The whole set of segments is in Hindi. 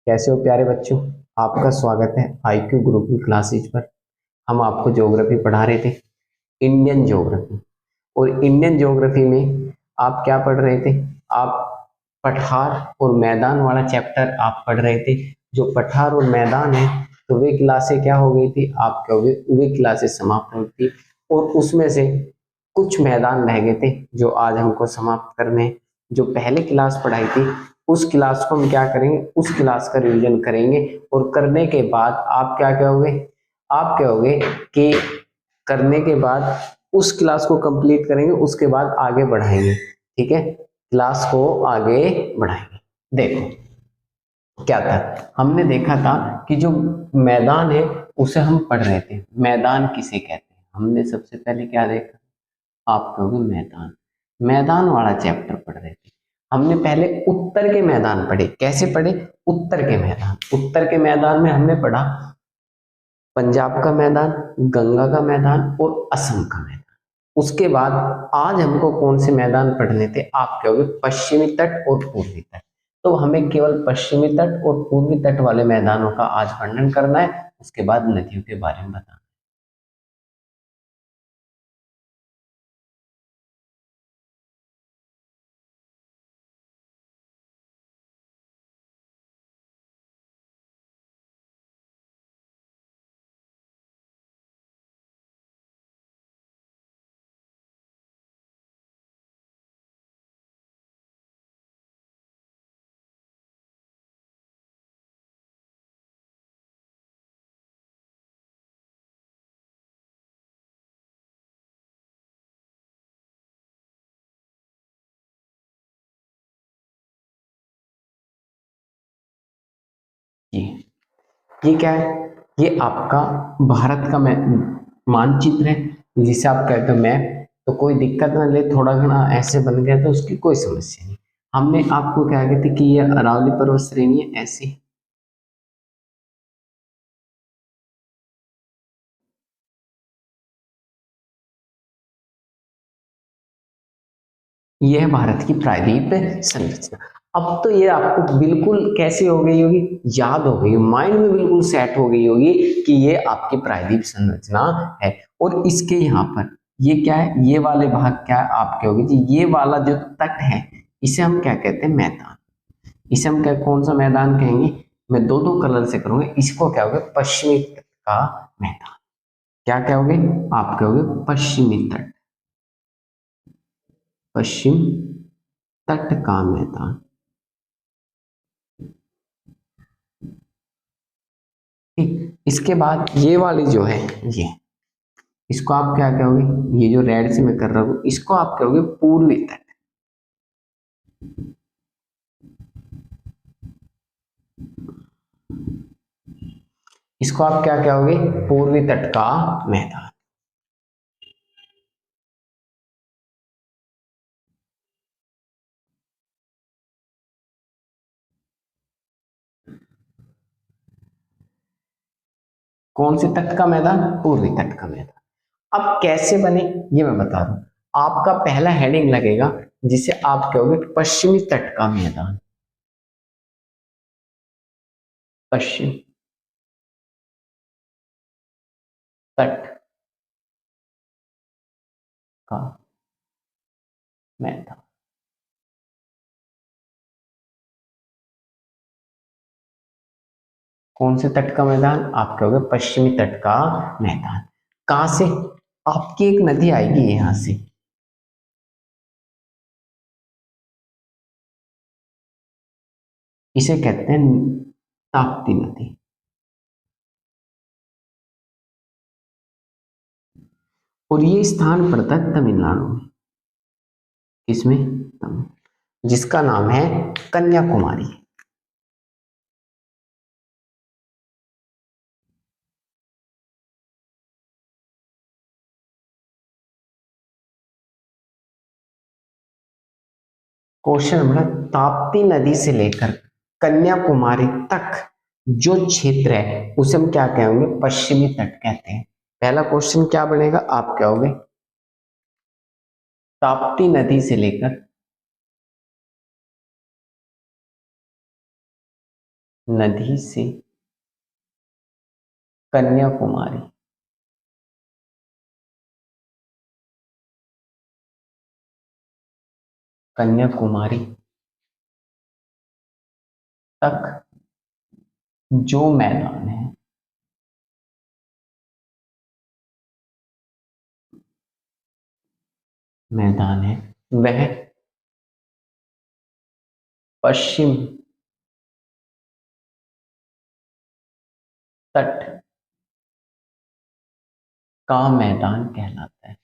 कैसे हो प्यारे बच्चों। आपका स्वागत है आईक्यू ग्रुप की क्लासेज पर। हम आपको ज्योग्राफी पढ़ा रहे थे, इंडियन ज्योग्राफी। और इंडियन ज्योग्राफी में आप क्या पढ़ रहे थे? आप पठार और मैदान वाला चैप्टर आप पढ़ रहे थे। जो पठार और मैदान है, तो वे क्लासें क्या हो गई थी आपके, वे क्लासें समाप्त हो गई थी। और उसमें से कुछ मैदान रह गए थे जो आज हमको समाप्त करने हैं। जो पहले क्लास पढ़ाई थी उस क्लास को हम क्या करेंगे, उस क्लास का रिवीजन करेंगे। और करने के बाद आप क्या कहोगे, आप कहोगे कि करने के बाद उस क्लास को कंप्लीट करेंगे, उसके बाद आगे बढ़ाएंगे। ठीक है, क्लास को आगे बढ़ाएंगे। देखो क्या था, हमने देखा था कि जो मैदान है उसे हम पढ़ रहे थे। मैदान किसे कहते हैं, हमने सबसे पहले क्या देखा, आप कहोगे मैदान, मैदान वाला चैप्टर पढ़ रहे थे। हमने पहले उत्तर के मैदान पढ़े। कैसे पढ़े? उत्तर के मैदान। उत्तर के मैदान में हमने पढ़ा पंजाब का मैदान, गंगा का मैदान और असम का मैदान। उसके बाद आज हमको कौन से मैदान पढ़ने थे, आप कहोगे पश्चिमी तट और पूर्वी तट। तो हमें केवल पश्चिमी तट और पूर्वी तट वाले मैदानों का आज वर्णन करना है। उसके बाद नदियों के बारे में बताना। जी, ये क्या है? ये आपका भारत का मानचित्र है, जिसे आप कहते हो मैप। तो कोई दिक्कत ना ले, थोड़ा घना ऐसे बन गया तो उसकी कोई समस्या नहीं। हमने आपको क्या कहते कि ये अरावली पर्वत श्रेणी है ऐसी। ये है भारत की प्रायद्वीप संरचना। अब तो ये आपको बिल्कुल कैसी हो गई होगी, याद हो गई, माइंड में बिल्कुल सेट हो गई होगी कि ये आपकी प्रायद्वीप संरचना है। और इसके यहाँ पर ये क्या है, ये वाले भाग क्या है, आप कहोगे जी ये वाला जो तट है इसे हम क्या कहते हैं, मैदान। इसे हम क्या, कौन सा मैदान कहेंगे? मैं दो दो कलर से करूंगा। इसको क्या होगा, पश्चिमी तट का मैदान। क्या कहोगे? आप कहोगे पश्चिमी तट, पश्चिम तट का मैदान। ठीक, इसके बाद ये वाली जो है, ये इसको आप क्या कहोगे, ये जो रेड से मैं कर रहा हूं इसको आप कहोगे पूर्वी तट। इसको आप क्या कहोगे, पूर्वी तट का मैदान। कौन से तट का मैदान? पूर्वी तट का मैदान। अब कैसे बने ये मैं बता दूं। आपका पहला हेडिंग लगेगा जिसे आप कहोगे पश्चिमी तट का मैदान। पश्चिम तट का मैदान। कौन से तट का मैदान? आप कहोगे पश्चिमी तट का मैदान। कहां से? आपकी एक नदी आएगी यहां से, इसे कहते हैं ताप्ती नदी। और ये स्थान पड़ता है तमिलनाडु में। इसमें जिसका नाम है कन्याकुमारी। क्वेश्चन नंबर, ताप्ती नदी से लेकर कन्याकुमारी तक जो क्षेत्र है उसे हम क्या कहेंगे, पश्चिमी तट कहते हैं। पहला क्वेश्चन क्या बनेगा, आप कहोगे ताप्ती नदी से लेकर नदी से कन्याकुमारी, कन्याकुमारी तक जो मैदान है, मैदान है वह पश्चिम तट का मैदान कहलाता है।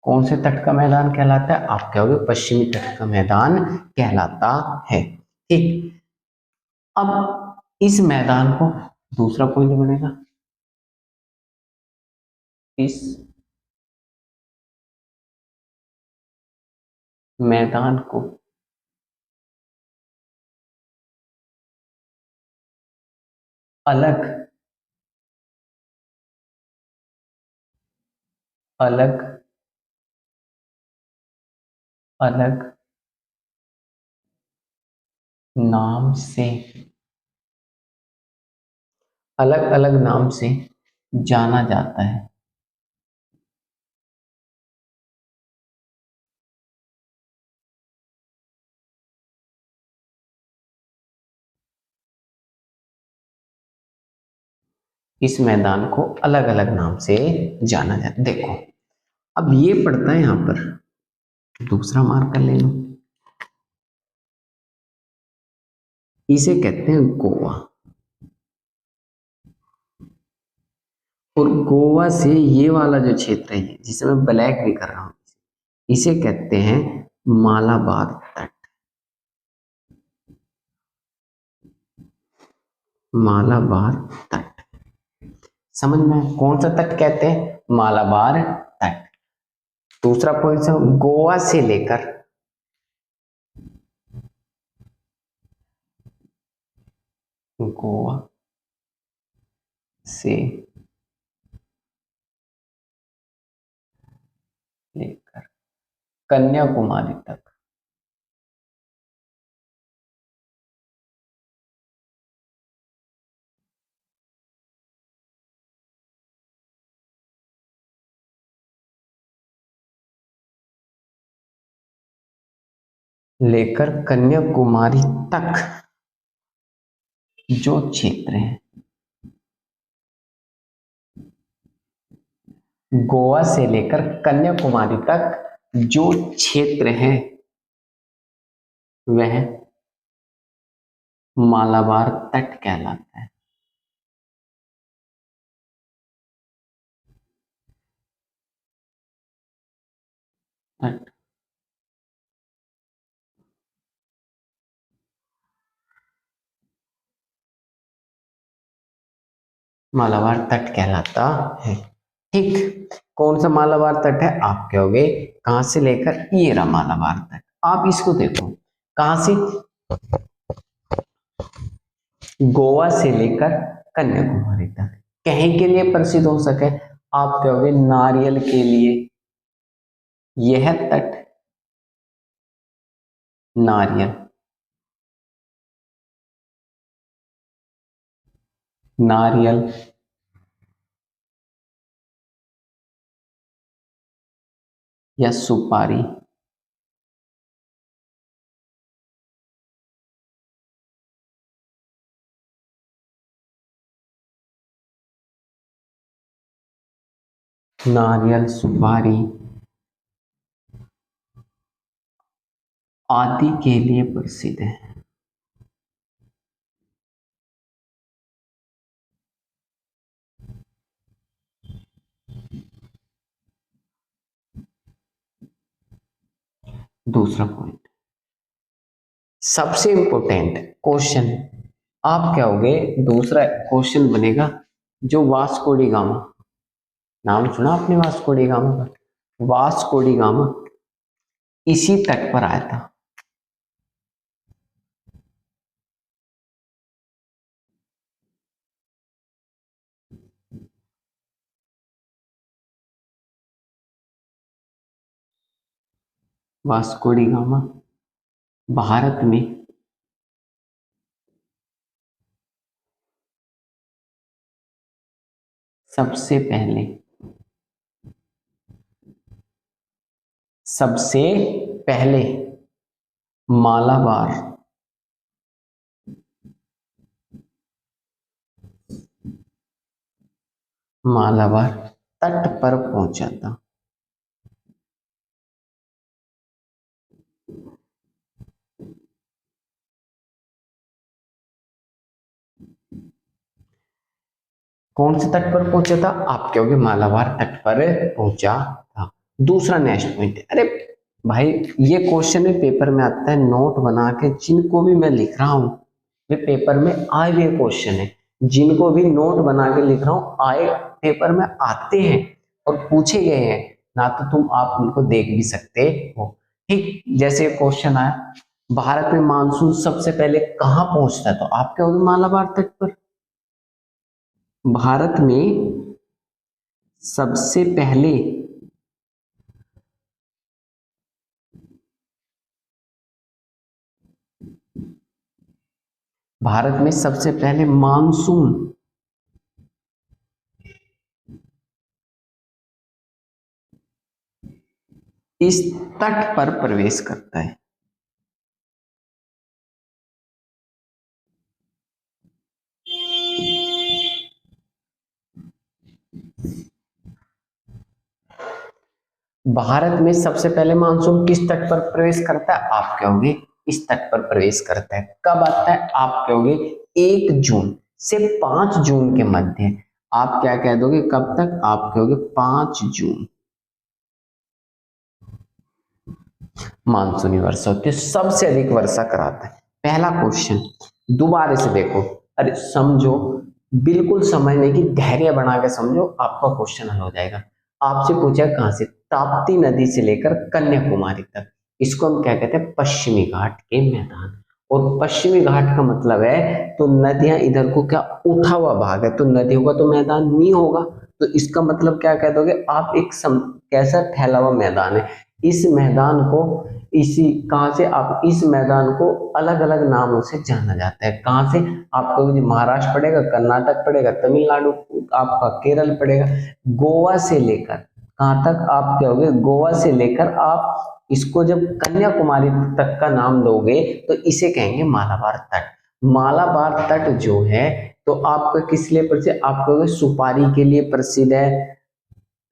कौन से तट का मैदान कहलाता है? आप कहोगे पश्चिमी तट का मैदान कहलाता है। ठीक, अब इस मैदान को, दूसरा पॉइंट बनेगा, इस मैदान को अलग अलग अलग नाम से, अलग अलग नाम से जाना जाता है। इस मैदान को अलग अलग नाम से जाना जाता है। देखो, अब ये पड़ता है यहां पर, दूसरा मार्कर ले लो, इसे कहते हैं गोवा। और गोवा से ये वाला जो क्षेत्र है जिसे मैं ब्लैक भी कर रहा हूं, इसे कहते हैं मालाबार तट। मालाबार तट, समझ में? कौन सा तट कहते हैं? मालाबार तट। दूसरा पॉइंट से, गोवा से लेकर गोवा से लेकर कन्याकुमारी तक, लेकर कन्याकुमारी तक जो क्षेत्र है, गोवा से लेकर कन्याकुमारी तक जो क्षेत्र है वह मालाबार तट कहलाता है। तट, मालाबार तट कहलाता है। ठीक, कौन सा मालाबार तट है? आप कहोगे कहां से लेकर, ये रहा मालाबार तट। आप इसको देखो, कहां से? गोवा से लेकर कन्याकुमारी तक। कहीं के लिए प्रसिद्ध हो सके? आप कहोगे नारियल के लिए। यह तट नारियल, नारियल या सुपारी, नारियल, सुपारी आदि के लिए प्रसिद्ध है। दूसरा पॉइंट, सबसे इंपॉर्टेंट क्वेश्चन, आप क्या होगे, दूसरा क्वेश्चन बनेगा जो वास्को डी गामा, नाम सुना आपने वास्को डी गामा का? वास्को डी गामा इसी तट पर आया था। वास्को डी गामा भारत में सबसे पहले मालाबार तट पर पहुंचा था। कौन से तट पर पहुंचा था? आप कहोगे मालाबार तट पर पहुंचा था। दूसरा नेक्स्ट पॉइंट, अरे भाई ये क्वेश्चन में पेपर में आता है, नोट बना के जिनको भी मैं लिख रहा हूं वे पेपर में आए हुए क्वेश्चन है, जिनको भी नोट बना के लिख रहा हूं आए पेपर में आते हैं और पूछे गए हैं ना, तो तुम आप उनको देख भी सकते हो। ठीक, जैसे क्वेश्चन आया भारत में मानसून सबसे पहले कहां पहुंचता है, तो आप कहोगे मालाबार तट पर। भारत में सबसे पहले मानसून इस तट पर प्रवेश करता है। भारत में सबसे पहले मानसून किस तट पर प्रवेश करता है? आप कहोगे इस तट पर प्रवेश करता है। कब आता है? आप कहोगे 1 जून से 5 जून के मध्य। आप क्या कह दोगे कब तक? आप कहोगे 5 जून मानसूनी वर्षा होती है, सबसे अधिक वर्षा कराता है। पहला क्वेश्चन दोबारा से देखो, अरे समझो, बिल्कुल समझने की धैर्य बना के समझो, आपका क्वेश्चन हल हो जाएगा। आपसे पूछा कहां से? ताप्ती नदी से लेकर कन्याकुमारी तक, इसको हम क्या कहते हैं? पश्चिमी घाट के मैदान। और पश्चिमी घाट का मतलब है तो नदियां इधर को क्या उठा हुआ भाग है, तो नदियों का तो मैदान नहीं होगा, तो इसका मतलब क्या कह दोगे आप? एक कैसा फैला हुआ मैदान है। इस मैदान को इसी कहां से आप इस मैदान को अलग अलग नामों से जाना जाता है। कहां से? आपको महाराष्ट्र पड़ेगा, कर्नाटक पड़ेगा, तमिलनाडु, आपका केरल पड़ेगा, गोवा से लेकर कहां तक? आप कहोगे गोवा से लेकर आप इसको जब कन्याकुमारी तक का नाम दोगे तो इसे कहेंगे मालाबार तट। मालाबार तट जो है तो आपका किस लिए प्रसिद्ध? आप कहोगे सुपारी के लिए प्रसिद्ध है,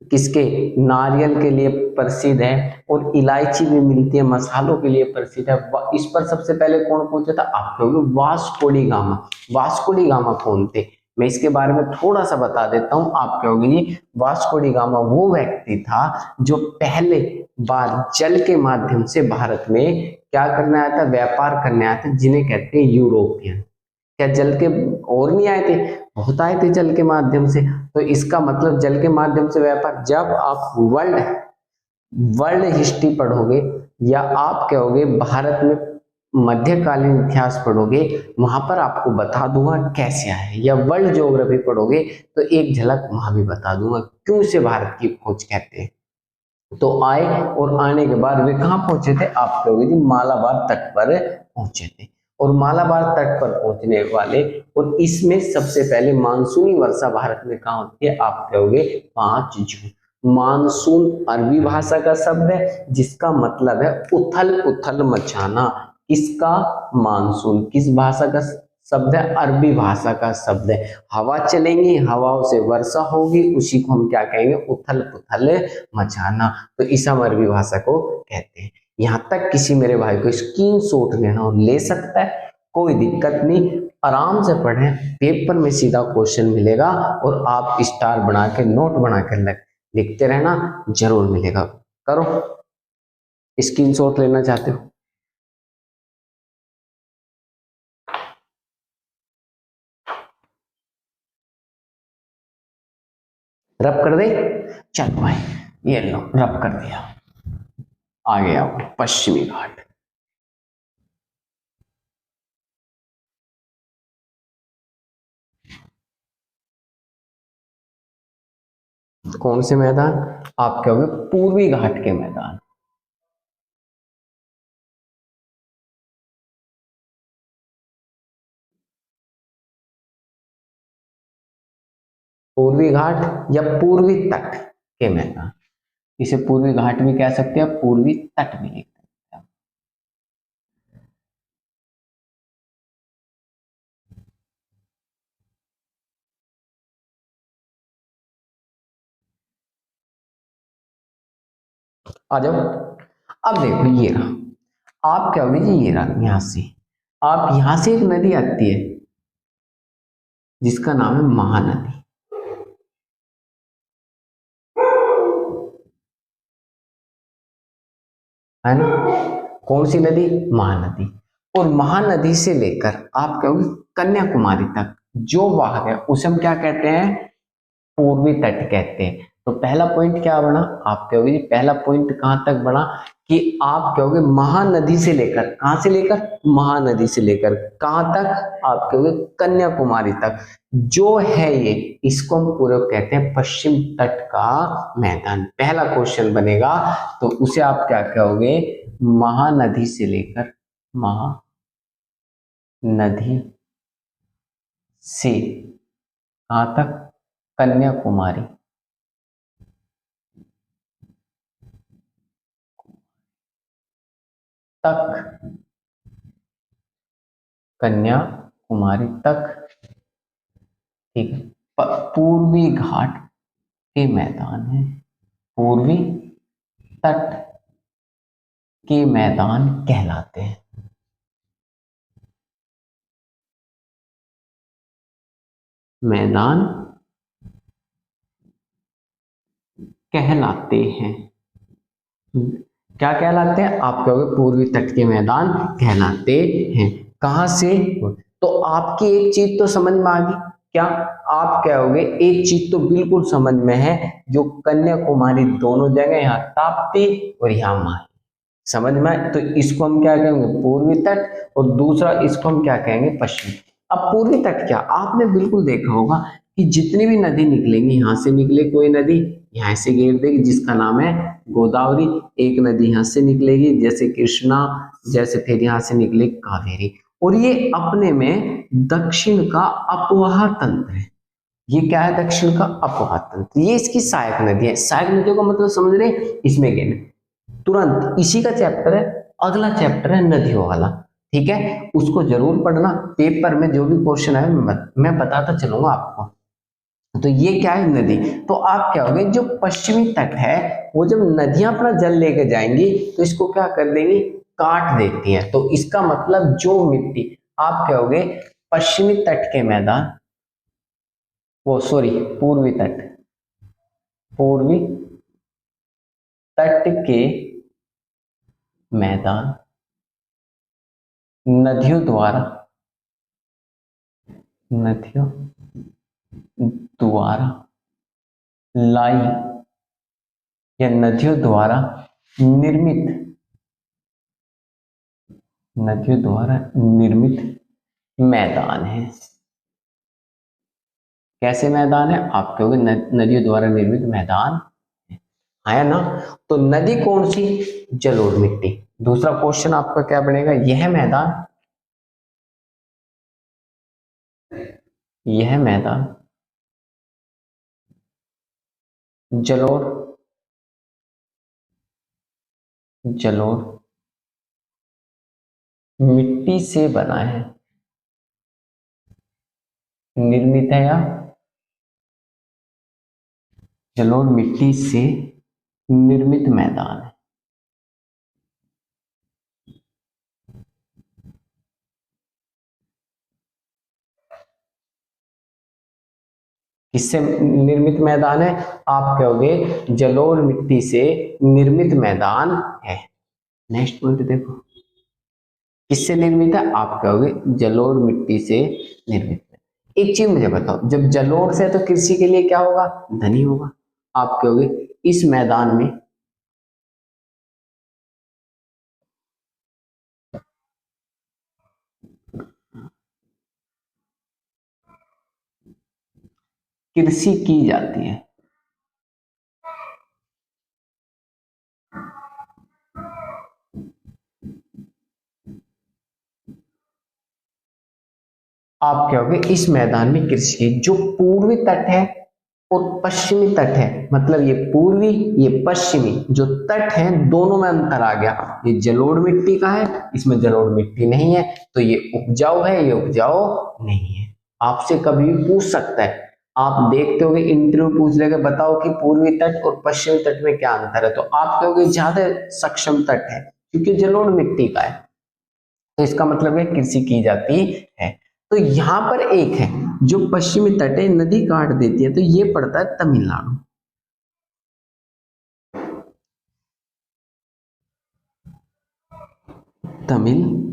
किसके? नारियल के लिए प्रसिद्ध है, और इलायची भी मिलती है, मसालों के लिए प्रसिद्ध है। इस पर सबसे पहले कौन पहुंचा था? आप कहोगे Vasco D gamma. Vasco D gamma कौन थे? मैं इसके बारे में थोड़ा सा बता देता हूं। आप कहोगे जी वास्को डी गामा वो व्यक्ति था जो पहले बार जल के माध्यम से भारत में क्या करने आया था? व्यापार करने आया था, जिन्हें कहते हैं यूरोपियन। क्या जल के और नहीं आए थे? बहुत आए थे जल के माध्यम से। तो इसका मतलब जल के माध्यम से व्यापार, जब आप वर्ल्ड वर्ल्ड हिस्ट्री पढ़ोगे या आप कहोगे भारत में मध्यकालीन इतिहास पढ़ोगे, वहां पर आपको बता दूंगा कैसे आए, या वर्ल्ड ज्योग्राफी पढ़ोगे तो एक झलक वहां भी बता दूंगा क्यों से भारत की खोज कहते हैं। तो आए और आने के बाद वे कहाँ पहुंचे थे? आप कहोगे जी मालाबार तट पर पहुंचे थे। और मालाबार तट पर पहुंचने वाले और इसमें सबसे पहले मानसूनी वर्षा भारत में कहाँ होती है? आप कहोगे 5 जून। मानसून अरबी भाषा का शब्द है जिसका मतलब है उथल पुथल मचाना। किसका? मानसून किस भाषा का शब्द है? अरबी भाषा का शब्द है। हवा चलेंगी, हवाओं से वर्षा होगी, उसी को हम क्या कहेंगे? उथल पुथल मचाना। तो इस हम अरबी भाषा को कहते हैं। यहां तक किसी मेरे भाई को स्क्रीनशॉट लेना हो ले सकता है, कोई दिक्कत नहीं, आराम से पढ़ें, पेपर में सीधा क्वेश्चन मिलेगा और आप स्टार बना के नोट बना के लिखते रहना, जरूर मिलेगा। करो, स्क्रीनशॉट लेना चाहते हो? रब कर दे? चलो भाई, ये लो रब कर दिया। आगे आओ, पश्चिमी घाट। कौन से मैदान? आप कहोगे पूर्वी घाट के मैदान। पूर्वी घाट या पूर्वी तट के मैदान, इसे पूर्वी घाट भी कह सकते हैं, पूर्वी तट भी लिख सकते हैं। आ जाओ। अब देखो ये रहा, आप क्या होगी जी, ये रहा, यहां से आप, यहां से एक नदी आती है जिसका नाम है महानदी, है ना। कौन सी नदी? महानदी। और महानदी से लेकर आप कहोगे कन्याकुमारी तक जो भाग है उसे हम क्या कहते हैं? पूर्वी तट कहते हैं। तो पहला पॉइंट क्या बना? आप कहोगे जी, पहला पॉइंट कहां तक बना कि आप कहोगे महानदी से लेकर, कहां से लेकर? महानदी से लेकर कहां तक? आप कहोगे कन्याकुमारी तक जो है ये, इसको हम पूरे कहते हैं पश्चिम तट का मैदान। पहला क्वेश्चन बनेगा तो उसे आप क्या कहोगे? महानदी से लेकर, महानदी से कहां तक? कन्याकुमारी तक, कन्याकुमारी तक, ठीक है। पूर्वी घाट के मैदान है, पूर्वी तट के मैदान कहलाते हैं। मैदान कहलाते हैं, क्या कहलाते हैं? आप कहोगे पूर्वी तट के मैदान कहलाते हैं। कहां से? तो आपकी एक चीज तो समझ में आ गई, क्या? आप कहोगे एक चीज तो बिल्कुल समझ में है, जो कन्याकुमारी दोनों जगह, यहाँ ताप्ती और यहाँ माही, समझ में आए? तो इसको हम क्या कहेंगे? पूर्वी तट। और दूसरा इसको हम क्या कहेंगे? पश्चिम। अब पूर्वी तट क्या, आपने बिल्कुल देखा होगा कि जितनी भी नदी निकलेंगी, यहाँ से निकले कोई नदी यहाँ से घेर देगी जिसका नाम है गोदावरी, एक नदी यहाँ से निकलेगी जैसे कृष्णा, जैसे फिर यहाँ से निकले कावेरी। और ये अपने में दक्षिण का अपवाह तंत्र है। ये क्या है? दक्षिण का अपवाह तंत्र। ये इसकी सहायक नदी है। सहायक नदियों का मतलब समझ रहे? इसमें गेन तुरंत इसी का चैप्टर है, अगला चैप्टर है नदियों वाला, ठीक है। उसको जरूर पढ़ना, पेपर में जो भी क्वेश्चन है मैं बताता चलूंगा आपको। तो ये क्या है? नदी। तो आप क्या होगे, जो पश्चिमी तट है वो जब नदियां अपना जल लेके जाएंगी तो इसको क्या कर देंगी? काट देती हैं। तो इसका मतलब जो मिट्टी, आप कहोगे पश्चिमी तट के मैदान, वो सॉरी पूर्वी तट, पूर्वी तट के मैदान नदियों द्वारा, नदियों द्वारा लाई या नदियों द्वारा निर्मित, नदियों द्वारा निर्मित मैदान है। कैसे मैदान है? आप कहोगे नदियों द्वारा निर्मित मैदान है ना। तो नदी कौन सी? जल और मिट्टी। दूसरा क्वेश्चन आपका क्या बनेगा? यह मैदान, यह मैदान जलोढ़, जलोढ़ मिट्टी से बना है, निर्मित है या जलोढ़ मिट्टी से निर्मित मैदान है। किससे निर्मित मैदान है? आप कहोगे जलोढ़ मिट्टी से निर्मित मैदान है। नेक्स्ट पॉइंट देखो, किससे निर्मित है? आप कहोगे जलोढ़ मिट्टी से निर्मित है। एक चीज मुझे बताओ, जब जलोढ़ से तो कृषि के लिए क्या होगा? धनी होगा। आप कहोगे इस मैदान में कृषि की जाती है। आप कहोगे इस मैदान में कृषि की, जो पूर्वी तट है और पश्चिमी तट है, मतलब ये पूर्वी ये पश्चिमी जो तट है दोनों में अंतर आ गया। ये जलोढ़ मिट्टी का है, इसमें जलोढ़ मिट्टी नहीं है, तो ये उपजाऊ है, ये उपजाऊ नहीं है। आपसे कभी भी पूछ सकता है, आप देखते होगे इंटरव्यू पूछ लेगा बताओ कि पूर्वी तट और पश्चिमी तट में क्या अंतर है, तो आप कहोगे ज्यादा सक्षम तट है क्योंकि जलोढ़ मिट्टी का है, तो इसका मतलब है कृषि की जाती है। तो यहां पर एक है जो पश्चिमी तट है, नदी काट देती है, तो ये पड़ता है तमिलनाडु। तमिलनाडु।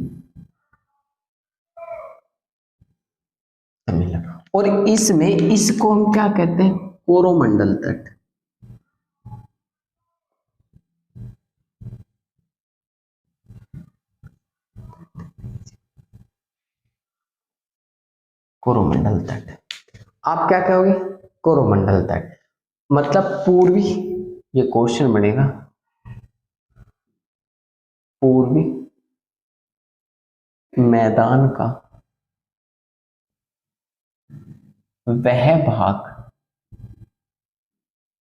और इसमें इसको हम क्या कहते हैं, कोरोमंडल तट। कोरोमंडल तट, आप क्या कहोगे, कोरोमंडल तट मतलब पूर्वी, ये क्वेश्चन बनेगा, पूर्वी मैदान का वह भाग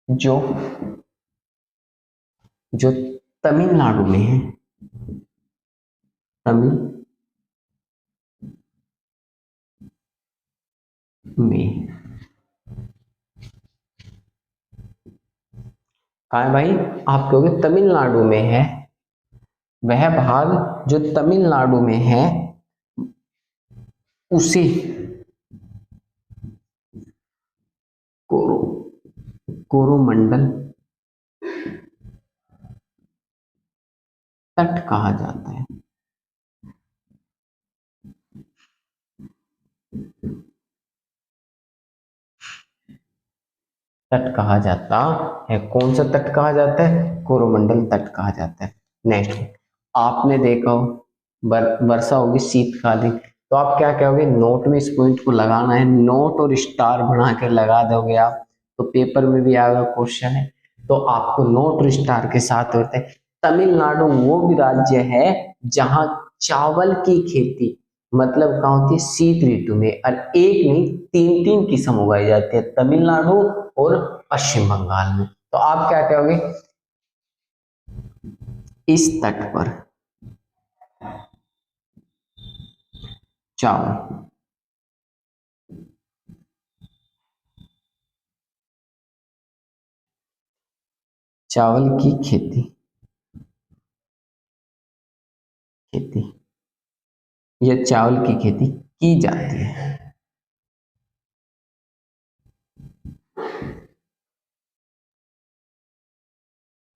जो जो तमिलनाडु में है, तमिल में, कहा है भाई, आप कहोगे तमिलनाडु में है, वह भाग जो तमिलनाडु में है उसे कोरोमंडल तट कहा जाता है। तट कहा जाता है, कौन सा तट कहा जाता है, कोरोमंडल तट कहा जाता है। नेक्स्ट, आपने देखा हो वर्षा होगी शीतकालीन, तो आप क्या कहोगे, नोट में इस पॉइंट को लगाना है, नोट और स्टार बना के लगा दोगे आप, तो पेपर में भी आएगा क्वेश्चन है, तो आपको नोट और स्टार के साथ होते हैं। तमिलनाडु वो भी राज्य है जहां चावल की खेती मतलब कहाँ होती है, शीत ऋतु में, और एक नहीं तीन तीन किस्म उगाई जाती है, तमिलनाडु और पश्चिम बंगाल में। तो आप क्या कहोगे, इस तट पर चावल चावल की खेती या चावल की खेती की जाती है।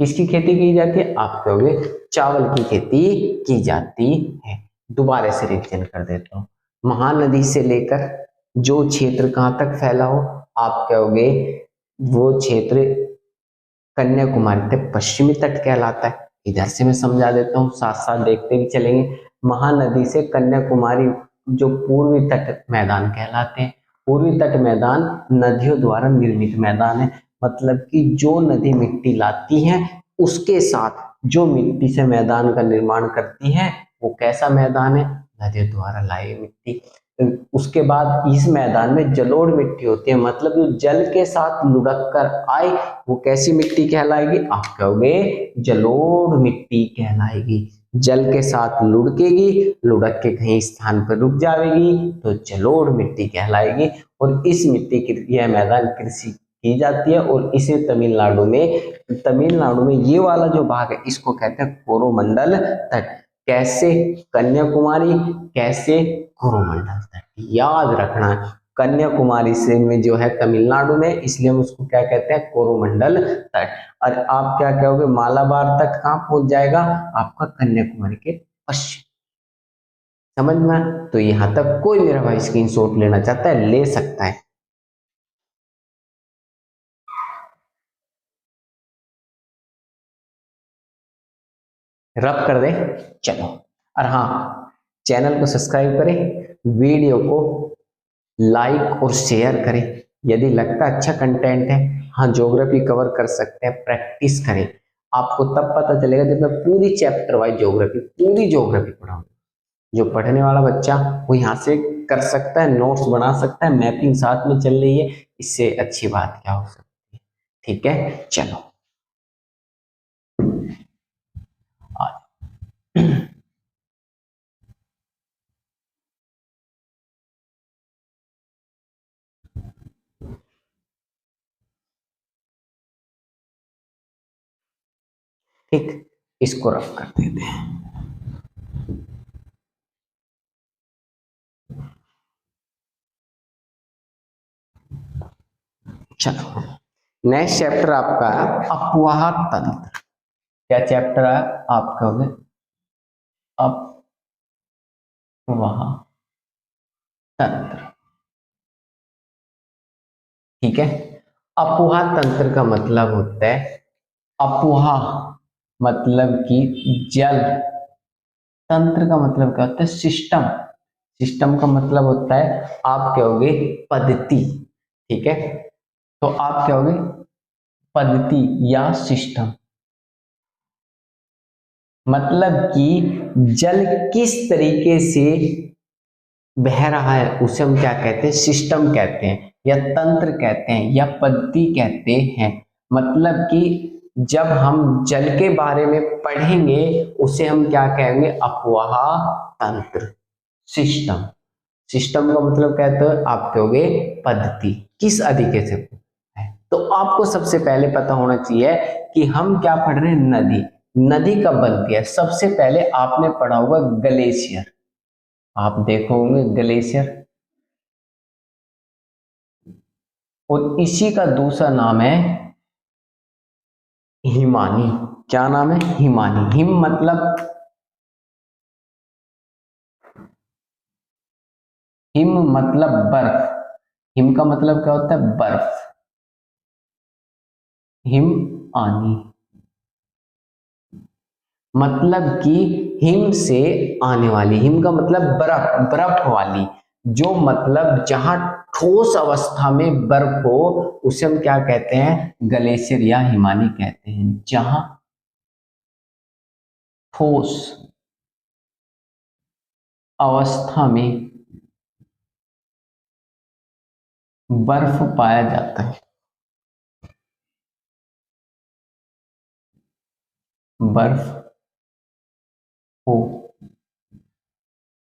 किसकी खेती की जाती है, आप कहोगे चावल की खेती की जाती है। दोबारा से रिवीजन कर देता हूँ, महानदी से लेकर जो क्षेत्र कहां तक फैला हो, आप कहोगे वो क्षेत्र कन्याकुमारी तक पश्चिमी तट कहलाता है। इधर से मैं समझा देता हूँ, साथ साथ देखते भी चलेंगे। महानदी से कन्याकुमारी जो पूर्वी तट मैदान कहलाते हैं, पूर्वी तट मैदान नदियों द्वारा निर्मित मैदान है, मतलब कि जो नदी मिट्टी लाती है उसके साथ जो मिट्टी से मैदान का निर्माण करती है वो कैसा मैदान है, नदियों द्वारा लाई मिट्टी। उसके बाद इस मैदान में जलोढ़ मिट्टी होती है, मतलब जो जल के साथ लुढ़क कर आए वो कैसी मिट्टी कहलाएगी, आप कहोगे जलोढ़ मिट्टी कहलाएगी। जल के साथ लुढ़केगी, लुढ़क के कहीं स्थान पर रुक जाएगी तो जलोढ़ मिट्टी कहलाएगी। और इस मिट्टी की यह मैदान कृषि की जाती है, और इसे तमिलनाडु में ये वाला जो भाग है इसको कहते हैं कोरोमंडल तट। कैसे, कन्याकुमारी, कैसे कोरोमंडल तट, याद रखना है। कन्याकुमारी से में जो है तमिलनाडु में, इसलिए हम उसको क्या कहते हैं, कोरोमंडल तट। और आप क्या कहोगे, मालाबार तट कहाँ पहुंच जाएगा, आपका कन्याकुमारी के पश्चिम। समझ में, तो यहां तक कोई मेरा भाई स्क्रीनशॉट लेना चाहता है ले सकता है। रब कर दे, चलो। और हाँ, चैनल को सब्सक्राइब करें, वीडियो को लाइक और शेयर करें। यदि लगता अच्छा कंटेंट है, हाँ ज्योग्राफी कवर कर सकते हैं, प्रैक्टिस करें। आपको तब पता चलेगा जब मैं पूरी चैप्टर वाइज पूरी ज्योग्राफी पढ़ाऊंगा। जो पढ़ने वाला बच्चा वो यहाँ से कर सकता है, नोट्स बना सकता है, मैपिंग साथ में चल रही है, इससे अच्छी बात क्या हो सकती है। ठीक है, चलो ठीक, इसको रफ कर देते हैं। चलो नेक्स्ट चैप्टर आपका अपवाह तंत्र। क्या चैप्टर है आपका? अपवाह तंत्र। ठीक है, अपवाह तंत्र का मतलब होता है, अपवाह मतलब कि जल, तंत्र का मतलब क्या होता है? सिस्टम। सिस्टम का मतलब होता है, आप कहोगे पद्धति। ठीक है, तो आप कहोगे पद्धति या सिस्टम, मतलब कि जल किस तरीके से बह रहा है उसे हम क्या कहते हैं? सिस्टम कहते हैं, या तंत्र कहते हैं, या पद्धति कहते हैं। मतलब कि जब हम जल के बारे में पढ़ेंगे उसे हम क्या कहेंगे? अपवाह तंत्र, सिस्टम। सिस्टम का मतलब कहते हो, आप कहोगे पद्धति, किस तरीके से है। तो आपको सबसे पहले पता होना चाहिए कि हम क्या पढ़ रहे हैं? नदी। नदी कब बनती है? सबसे पहले आपने पढ़ा होगा ग्लेशियर, आप देखोगे ग्लेशियर, और इसी का दूसरा नाम है हिमानी। क्या नाम है? हिमानी। हिम मतलब, हिम मतलब बर्फ। हिम का मतलब क्या होता है? बर्फ। हिम आनी मतलब कि हिम से आने वाली। हिम का मतलब बर्फ, बर्फ वाली, जो मतलब जहां ठोस अवस्था में बर्फ हो उसे हम क्या कहते हैं? ग्लेशियर या हिमानी कहते हैं। जहां ठोस अवस्था में बर्फ पाया जाता है, बर्फ हो,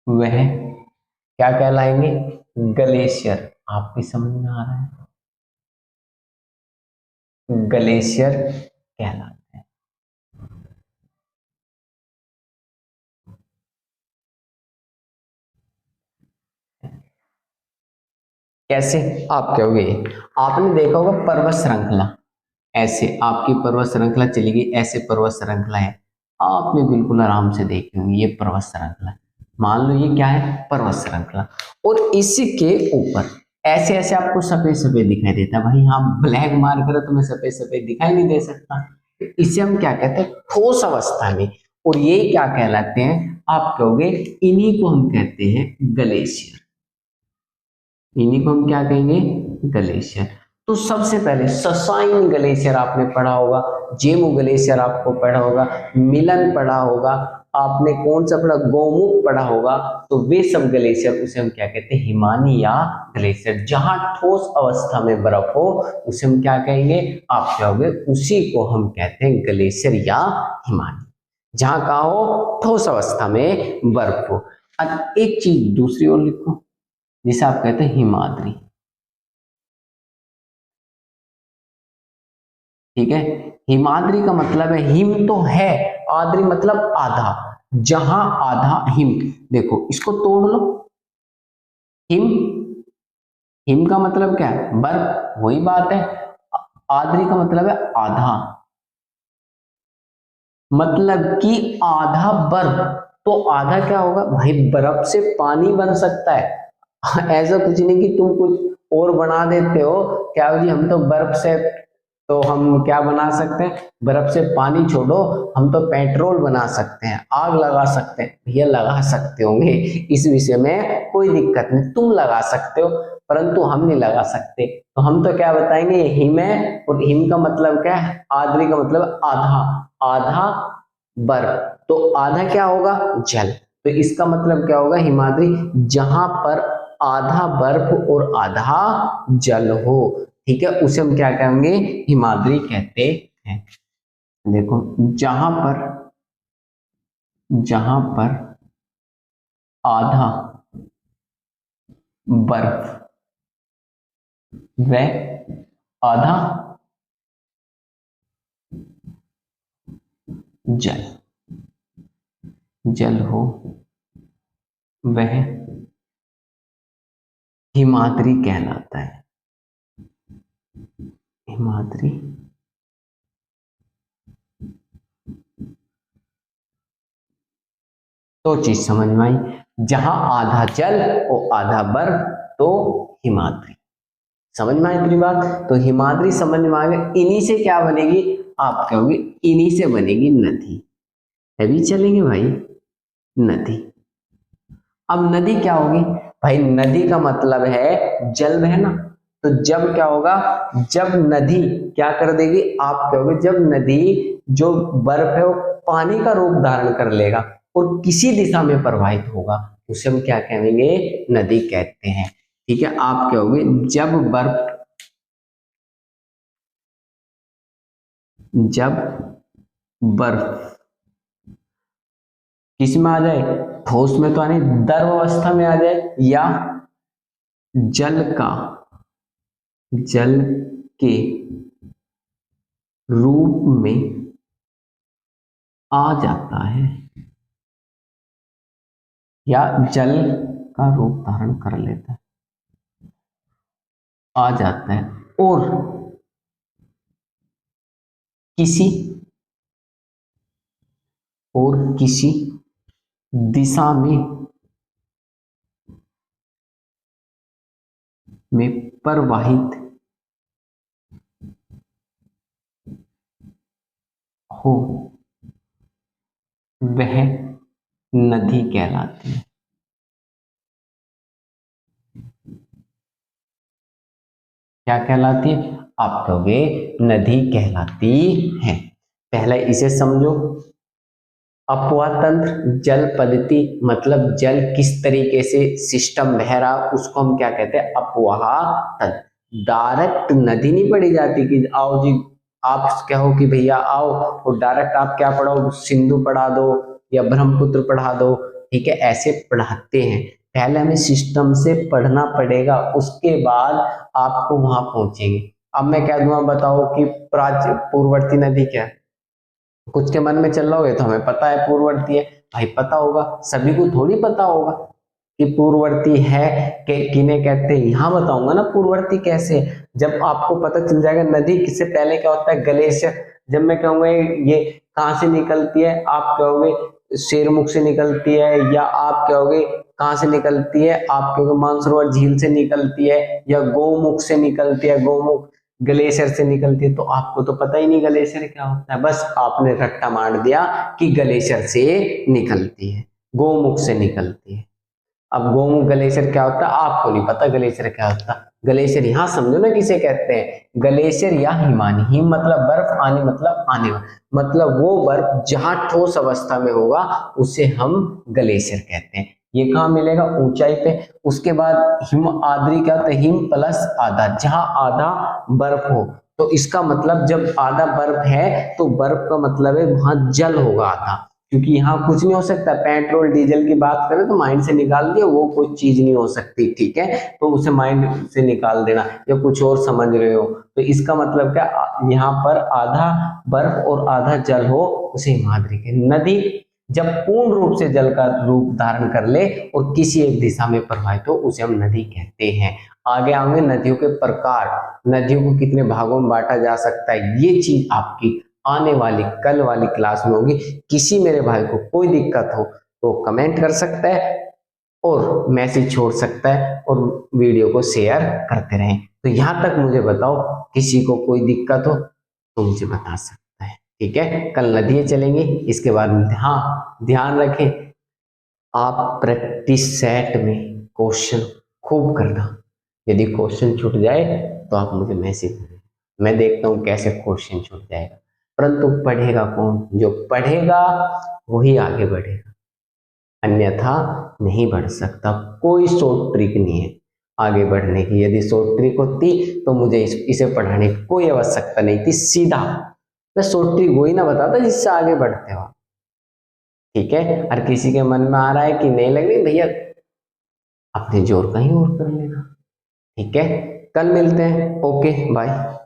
वह क्या कहलाएंगे? ग्लेशियर। आपकी समझ में आ रहा है? ग्लेशियर कहलाते हैं। कैसे? आप कहोगे, आपने देखा होगा पर्वत श्रृंखला, ऐसे आपकी पर्वत श्रृंखला चली गई, ऐसे पर्वत श्रृंखला है, आपने बिल्कुल आराम से देखे होंगे, ये पर्वत श्रृंखला, मान लो ये क्या है? पर्वत श्रृंखला। और इसके ऊपर ऐसे ऐसे आपको सफेद सफेद दिखाई देता है। भाई हाँ, ब्लैक मार करो तुम्हें सफेद सफेद दिखाई नहीं दे सकता। तो इसे हम क्या कहते हैं? ठोस अवस्था में। और ये क्या कहलाते हैं? आप कहोगे, इन्हीं को हम कहते हैं ग्लेशियर। इन्हीं को हम क्या कहेंगे? ग्लेशियर। तो सबसे पहले ससाइन ग्लेशियर आपने पढ़ा होगा, जेमू ग्लेशियर आपको पढ़ा होगा, मिलन पढ़ा होगा, आपने कौन सा पढ़ा? गौमुख पढ़ा होगा। तो वे सब ग्लेशियर, उसे हम क्या कहते हैं? हिमानी या ग्लेशियर। जहां ठोस अवस्था में बर्फ हो उसे हम क्या कहेंगे? आप कहोगे उसी को हम कहते हैं ग्लेशियर या हिमानी। जहां कहा हो? ठोस अवस्था में बर्फ हो। अब एक चीज दूसरी ओर लिखो, जिसे आप कहते हैं हिमाद्री। ठीक है, हिमाद्री का मतलब है, हिम तो है, आद्री मतलब आधा, जहां आधा हिम। देखो इसको तोड़ लो, हिम, हिम का मतलब क्या है? बर्फ, वही बात है। आद्री का मतलब है आधा, मतलब कि आधा बर्फ। तो आधा क्या होगा भाई? बर्फ से पानी बन सकता है। ऐसा कुछ नहीं कि तुम कुछ और बना देते हो, क्या जी हम तो बर्फ से, तो हम क्या बना सकते हैं? बर्फ से पानी छोड़ो, हम तो पेट्रोल बना सकते हैं, आग लगा सकते हैं। भैया लगा सकते होंगे, इस विषय में कोई दिक्कत नहीं, तुम लगा सकते हो, परंतु हम नहीं लगा सकते। तो हम तो क्या बताएंगे? हिम है, और हिम का मतलब क्या है? आद्री का मतलब आधा, आधा बर्फ। तो आधा क्या होगा? जल। तो इसका मतलब क्या होगा? हिमाद्री, जहां पर आधा बर्फ और आधा जल हो, ठीक है, उसे हम क्या कहेंगे, हिमाद्री कहते हैं। देखो जहां पर आधा बर्फ व आधा जल हो वह हिमाद्री कहलाता है। हिमाद्री तो चीज समझ में आई, जहां आधा जल और आधा बर्फ तो हिमाद्री। समझ में आई पूरी बात? तो हिमाद्री समझ में आ गया। इन्हीं से क्या बनेगी, आप कहोगे इन्हीं से बनेगी नदी। अभी चलेंगे भाई, नदी। अब नदी क्या होगी भाई, नदी का मतलब है जल बहना। तो जब क्या होगा, जब नदी क्या कर देगी, आप कहोगे जब नदी जो बर्फ है वो पानी का रूप धारण कर लेगा और किसी दिशा में प्रवाहित होगा, उसे हम क्या कहेंगे, नदी कहते हैं। ठीक है, आप कहोगे जब बर्फ किस में आ जाए, ठोस में तो आने, द्रव अवस्था में आ जाए, या जल के रूप में आ जाता है, या जल का रूप धारण कर लेता है, आ जाता है, और किसी दिशा में प्रवाहित हो वह नदी कहलाती है। क्या कहलाती है, आप कहोगे नदी कहलाती है। पहले इसे समझो, अपवाह तंत्र, जल पद्धति, मतलब जल किस तरीके से सिस्टम बह रहा, उसको हम क्या कहते हैं, अपवाह तंत्र। डायरेक्ट नदी नहीं पढ़ी जाती कि आओ जी आप कहो कि भैया आओ और डायरेक्ट आप क्या पढ़ाओ, सिंधु पढ़ा दो या ब्रह्मपुत्र पढ़ा दो, ठीक है, ऐसे पढ़ाते हैं। पहले हमें सिस्टम से पढ़ना पड़ेगा, उसके बाद आपको वहां पहुंचेंगे। अब मैं कह दूंगा बताओ कि पूर्ववर्ती नदी क्या है, कुछ के मन में चल रहा होगा तो हमें पता है पूर्ववर्ती है, भाई पता होगा, सभी को थोड़ी पता होगा कि पूर्ववर्ती है कि किन्हें कहते हैं, यहाँ बताऊंगा ना पूर्ववर्ती कैसे। जब आपको पता चल जाएगा नदी किससे पहले क्या होता है, ग्लेशियर। जब मैं कहूंगा ये कहाँ से निकलती है, आप कहोगे शेरमुख से निकलती है, या आप कहोगे कहाँ से निकलती है, आप कहोगे मानसरोवर झील से निकलती है, या गौमुख से निकलती है, गौमुख ग्लेशियर से निकलती है। तो आपको तो पता ही नहीं ग्लेशियर क्या होता है, बस आपने रट्टा मार दिया कि ग्लेशियर से निकलती है, गोमुख से निकलती है। अब गोमुख ग्लेशियर क्या होता है आपको नहीं पता, ग्लेशियर क्या होता है। ग्लेशियर यहाँ समझो ना किसे कहते हैं, ग्लेशियर या हिमानी। हिम मतलब बर्फ, आनी मतलब आने वाला, मतलब वो बर्फ जहां ठोस अवस्था में होगा उसे हम ग्लेशियर कहते हैं। ये कहाँ मिलेगा, ऊंचाई पे। उसके बाद हिम आद्री क्या होता है, हिम प्लस आधा, जहां आधा बर्फ हो। तो इसका मतलब जब आधा बर्फ है तो बर्फ का मतलब है वहां जल होगा आधा, क्योंकि यहाँ कुछ नहीं हो सकता। पेट्रोल डीजल की बात करें तो माइंड से निकाल दिया, वो कोई चीज नहीं हो सकती, ठीक है, तो उसे माइंड से निकाल देना, या कुछ और समझ रहे हो तो इसका मतलब क्या, यहाँ पर आधा बर्फ और आधा जल हो उसे हिमाद्री के। नदी जब पूर्ण रूप से जल का रूप धारण कर ले और किसी एक दिशा में प्रवाहित हो उसे हम नदी कहते हैं। आगे आएंगे नदियों के प्रकार, नदियों को कितने भागों में बांटा जा सकता है, ये चीज आपकी आने वाली कल वाली क्लास में होगी। किसी मेरे भाई को कोई दिक्कत हो तो कमेंट कर सकता है और मैसेज छोड़ सकता है और वीडियो को शेयर करते रहें। तो यहाँ तक मुझे बताओ, किसी को कोई दिक्कत हो तो मुझे बता सकता है, ठीक है। कल नदियाँ चलेंगे, इसके बाद हाँ ध्यान रखें आप प्रैक्टिस सेट में क्वेश्चन खूब करना। यदि क्वेश्चन छूट जाए तो आप मुझे मैसेज करें, मैं देखता हूँ कैसे क्वेश्चन छूट जाएगा। परंतु पढ़ेगा कौन, जो पढ़ेगा वही आगे बढ़ेगा। अन्यथा नहीं बढ़ सकता। कोई शॉर्ट ट्रिक नहीं है आगे बढ़ने की। यदि शॉर्ट ट्रिक होती तो मुझे इसे पढ़ाने की कोई आवश्यकता नहीं थी। सीधा मैं शॉर्ट ट्रिक वही ना बताता जिससे आगे बढ़ते हो। ठीक है, और किसी के मन में आ रहा है कि नहीं लग रही, भैया अपने जोर कहीं और कर लेना। ठीक है, कल मिलते हैं। Okay bye.